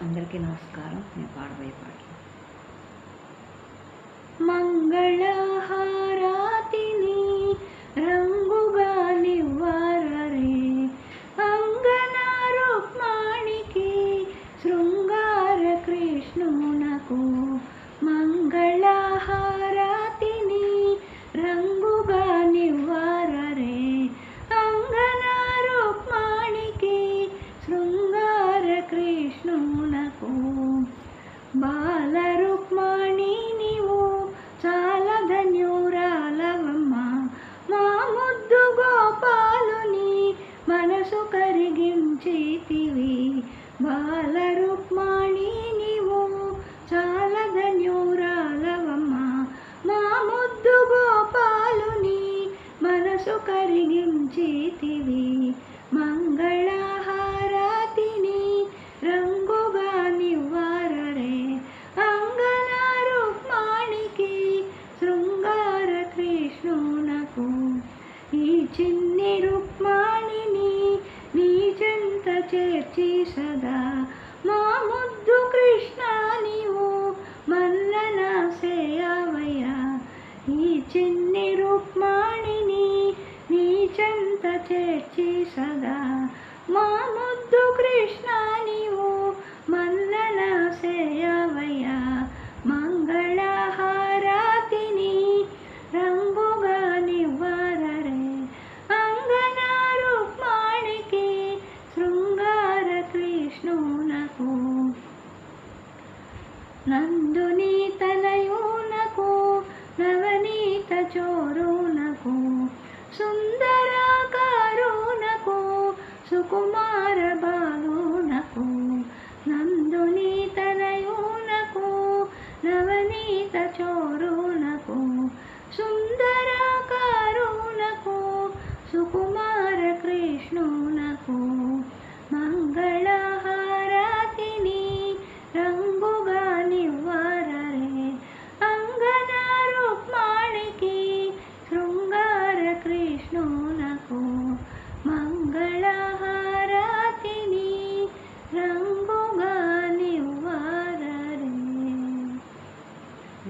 అందరికీ నమస్కారం. నేను పాడబోయే పాట మంగళహారతిని రంగుగా నివ్వరరే అంగన రుక్మిణికి శృంగార కృష్ణునకు మంగళహారతిని రంగుగా నివ్వరరే అంగన రుక్మిణికి శృంగార కృష్ణునకు బాల రుక్మిణి నీవు చాలా ధన్యురాలవమ్మ మా ముద్దు గోపాలుని మనసు కరిగించితివి బాల రుక్మిణి నీవు చాలా ధన్యురాలవమ్మ మా ముద్దు గోపాలుని మనసు కరిగించితివి మంగళహారతిని రంగుగా నివ్వరరే అంగన రుక్మిణికి శృంగార కృష్ణునకు ఈ చిన్ని రుక్మిణిని నీ చెంత చేర్చి సదా మా ముద్దు కృష్ణ నీవు మల్లన సేయవయ్యా ఈ చిన్ని రుక్మిణిని నీ చెంత చేర్చి సదా మా ముద్దు కృష్ణ నీవు మల్లన సేయవయ్యా మంగళహారతిని రంగుగా నివ్వరరే అంగన రుక్మిణికి శృంగార కృష్ణునకు నందుని తనయునకు నవనీత చోరునకు సుందరాకారునకు సుకుమార బాలునకు నందుని తనయునకు నవనీత చోరునకు సుందరాకారునకు సుకుమార కృష్ణునకు మంగళహారతిని రంగుగా నివ్వరరే అంగన రుక్మిణికి శృంగార కృష్ణునకు మంగళహారతిని రంగుగా నివ్వరరే.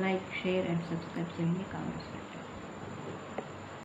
లైక్, షేర్ అండ్ సబ్స్క్రైబ్ చేయండి. కామెంట్స్ పెట్టండి.